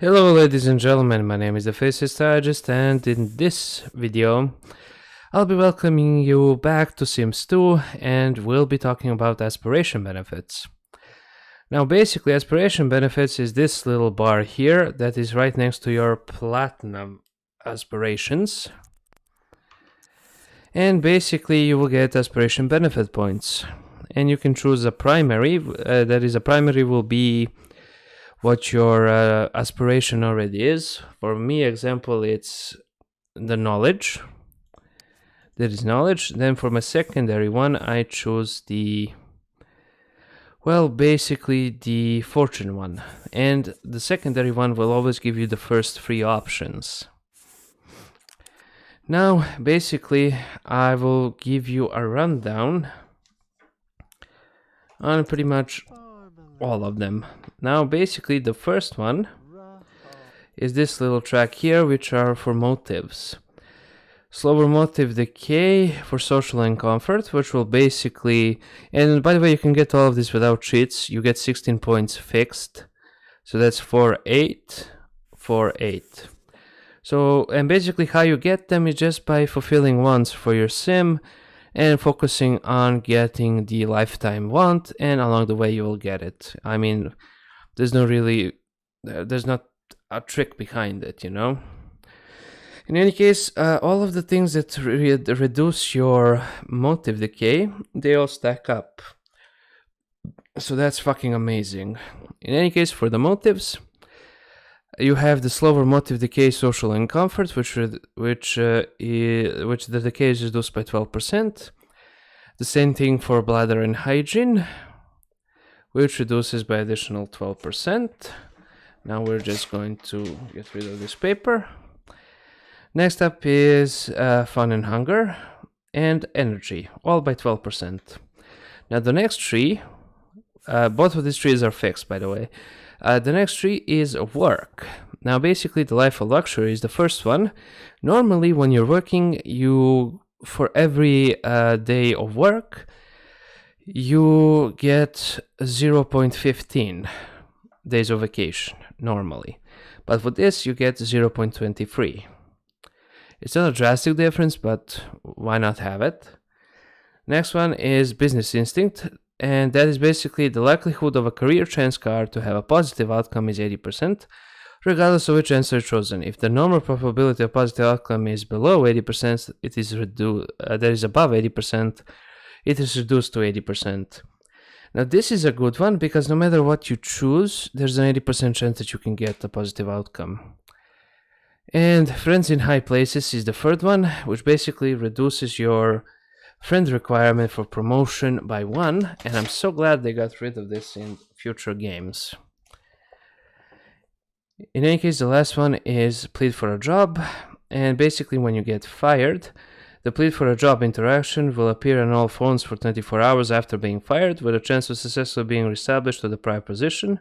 Hello ladies and gentlemen, my name is the Strategist, and in this video I'll be welcoming you back to Sims 2 and we'll be talking about aspiration benefits. Now basically aspiration benefits is this little bar here that is right next to your platinum aspirations. And basically you will get aspiration benefit points. And you can choose a primary, a primary will be what your aspiration already is. For me, example, it's the knowledge. That is knowledge. Then for my secondary one, I choose basically the fortune one. And the secondary one will always give you the first three options. Now, basically, I will give you a rundown on pretty much all of them. Now basically the first one is this little track here, which are for motives. Slower motive decay for social and comfort, which will basically, and by the way you can get all of this without cheats, you get 16 points fixed, so that's 4-8, 4-8. So, and basically how you get them is just by fulfilling wants for your sim and focusing on getting the lifetime want, and along the way you will get it. I mean, there's not a trick behind it, you know. In any case, all of the things that reduce your motive decay, they all stack up. So that's fucking amazing. In any case, for the motives, you have the slower motive decay, social and comfort, which the decay is reduced by 12%. The same thing for bladder and hygiene, which reduces by additional 12%. Now we're just going to get rid of this paper. Next up is fun and hunger and energy, all by 12%. Now the next three, both of these trees are fixed, by the way. The next tree is work. Now basically the life of luxury is the first one. Normally when you're working, for every day of work, you get 0.15 days of vacation normally. But for this you get 0.23. It's not a drastic difference, but why not have it? Next one is business instinct. And that is basically the likelihood of a career chance card to have a positive outcome is 80%, regardless of which answer chosen. If the normal probability of positive outcome is below 80%, it is that is above 80%, it is reduced to 80%. Now this is a good one because no matter what you choose, there's an 80% chance that you can get a positive outcome. And friends in high places is the third one, which basically reduces your friend requirement for promotion by 1, and I'm so glad they got rid of this in future games. In any case, the last one is plead for a job, and basically when you get fired, the plead for a job interaction will appear on all phones for 24 hours after being fired, with a chance of successfully being reestablished to the prior position.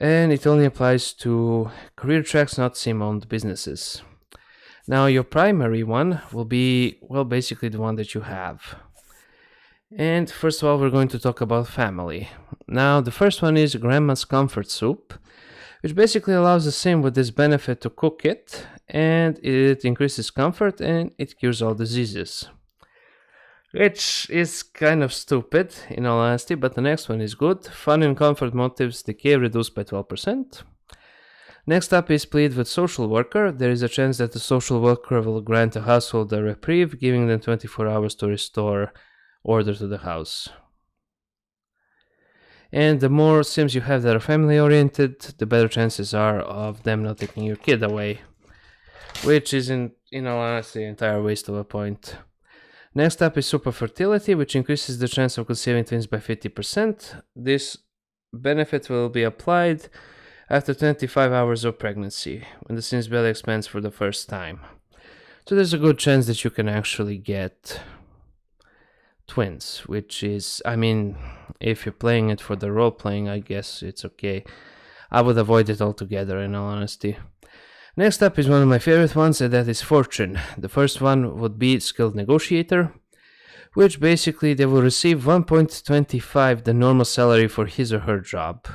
And it only applies to career tracks, not sim-owned businesses. Now your primary one will be, basically the one that you have. And first of all, we're going to talk about family. Now the first one is Grandma's Comfort Soup, which basically allows the sim with this benefit to cook it, and it increases comfort and it cures all diseases. Which is kind of stupid, in all honesty, but the next one is good. Fun and comfort motives decay reduced by 12%. Next up is plead with social worker. There is a chance that the social worker will grant a household a reprieve, giving them 24 hours to restore order to the house. And the more sims you have that are family oriented, the better chances are of them not taking your kid away, which is in all honesty an entire waste of a point. Next up is super fertility, which increases the chance of conceiving twins by 50%. This benefit will be applied after 25 hours of pregnancy, when the sim's belly expands for the first time. So there's a good chance that you can actually get twins, which is, I mean, if you're playing it for the role playing, I guess it's okay. I would avoid it altogether, in all honesty. Next up is one of my favorite ones, and that is fortune. The first one would be skilled negotiator, which basically they will receive 1.25 the normal salary for his or her job.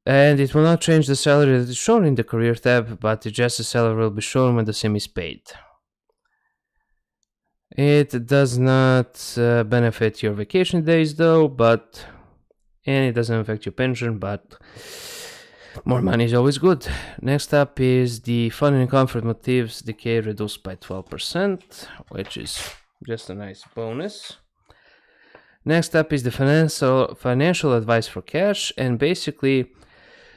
And it will not change the salary that is shown in the career tab, but just the salary will be shown when the sim is paid. It does not benefit your vacation days though, and it doesn't affect your pension, but more money is always good. Next up is the fun and comfort motives decay reduced by 12%, which is just a nice bonus. Next up is the financial advice for cash, and basically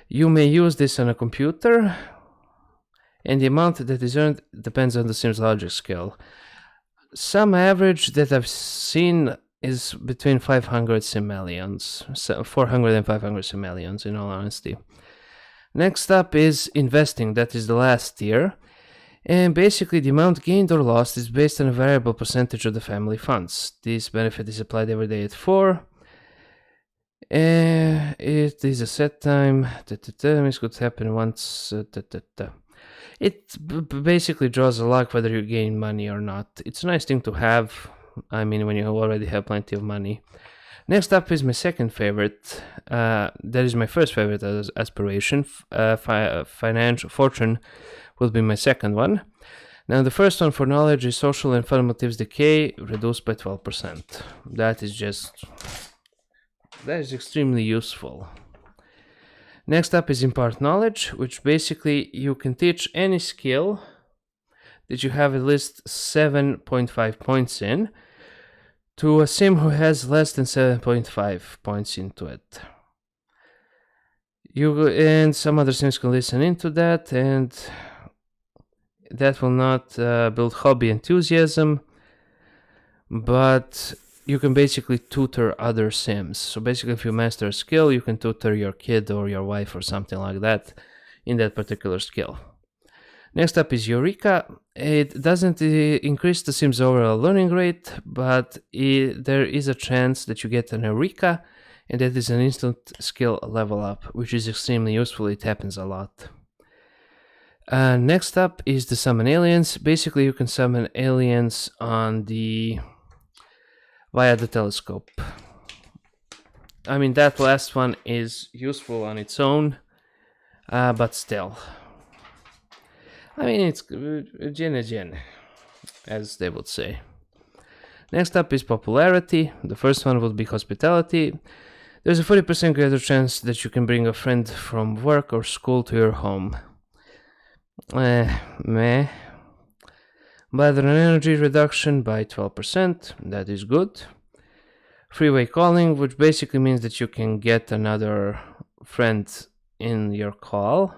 you may use this on a computer, and the amount that is earned depends on the sim's logic skill. Some average that I've seen is between 500 simoleons, 400 and 500 simoleons in all honesty. Next up is investing, that is the last tier. And basically the amount gained or lost is based on a variable percentage of the family funds. This benefit is applied every day at 4. It is a set time. This could happen once. It basically draws a luck whether you gain money or not. It's a nice thing to have. I mean, when you already have plenty of money. Next up is my second favorite. That is my first favorite as aspiration. Financial fortune will be my second one. Now the first one for knowledge is social and fun motives decay reduced by 12%. That is extremely useful. Next up is impart knowledge, which basically you can teach any skill that you have at least 7.5 points in to a sim who has less than 7.5 points into it. You and some other sims can listen into that, and that will not build hobby enthusiasm, but you can basically tutor other sims. So basically, if you master a skill, you can tutor your kid or your wife or something like that in that particular skill. Next up is Eureka. It doesn't increase the sim's overall learning rate, but there is a chance that you get an Eureka, and that is an instant skill level up, which is extremely useful. It happens a lot. Next up is the summon aliens. Basically, you can summon aliens via the telescope. I mean, that last one is useful on its own, but still. I mean, it's gen, as they would say. Next up is popularity. The first one would be hospitality. There's a 40% greater chance that you can bring a friend from work or school to your home. Meh. Bladder and energy reduction by 12%. That is good. Freeway calling, which basically means that you can get another friend in your call,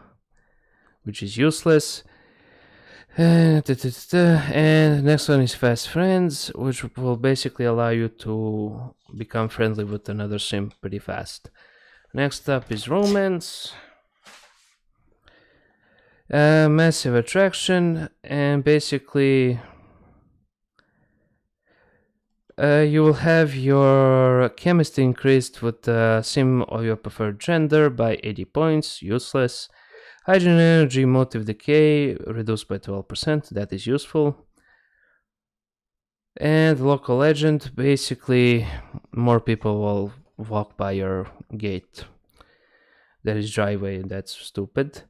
which is useless. And next one is fast friends, which will basically allow you to become friendly with another sim pretty fast. Next up is romance. Massive attraction, and basically you will have your chemistry increased with the sim of your preferred gender by 80 points, useless. Hydrogen energy motive decay reduced by 12%, that is useful. And local legend, basically more people will walk by your gate. That is driveway, that's stupid.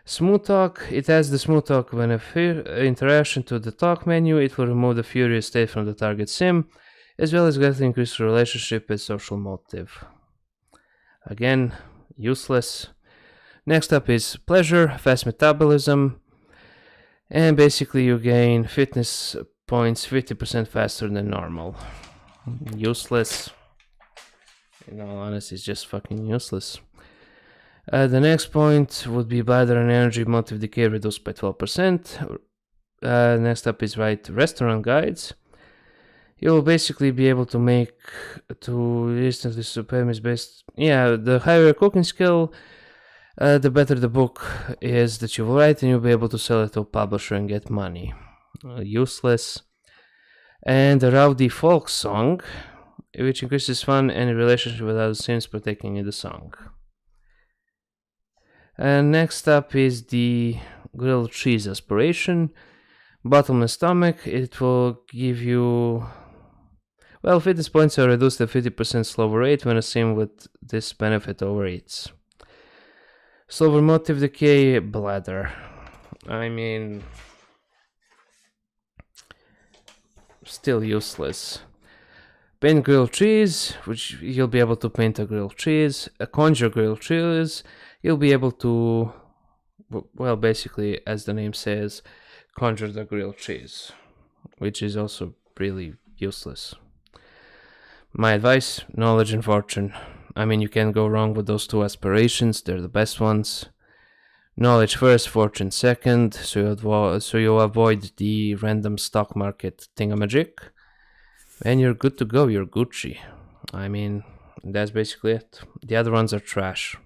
Smooth talk, it has the smooth talk when interaction to the talk menu, it will remove the furious state from the target sim, as well as greatly increase the relationship with social motive. Again, useless. Next up is pleasure, fast metabolism, and basically you gain fitness points 50% faster than normal. Useless. In all honesty, it's just fucking useless. The next point would be bladder and energy motive decay reduced by 12%. Next up is restaurant guides. You'll basically be able to instantly supremacy based. Yeah, the higher your cooking skill, the better the book is that you will write, and you'll be able to sell it to a publisher and get money. Useless. And the rowdy folk song, which increases fun and relationship with other sims partaking in the song. And next up is the grilled cheese aspiration. Bottomless stomach, it will give you... Well, fitness points are reduced at 50% slower rate when a sim with this benefit overeats. Silver motive, decay, bladder. I mean, still useless. Paint grilled cheese, which you'll be able to paint a grilled cheese. A conjure grilled cheese, you'll be able to, well, basically, as the name says, conjure the grilled cheese, which is also really useless. My advice, knowledge and fortune. I mean, you can't go wrong with those two aspirations, they're the best ones. Knowledge first, fortune second, so you avoid the random stock market thingamajig. And you're good to go, you're Gucci. I mean, that's basically it. The other ones are trash.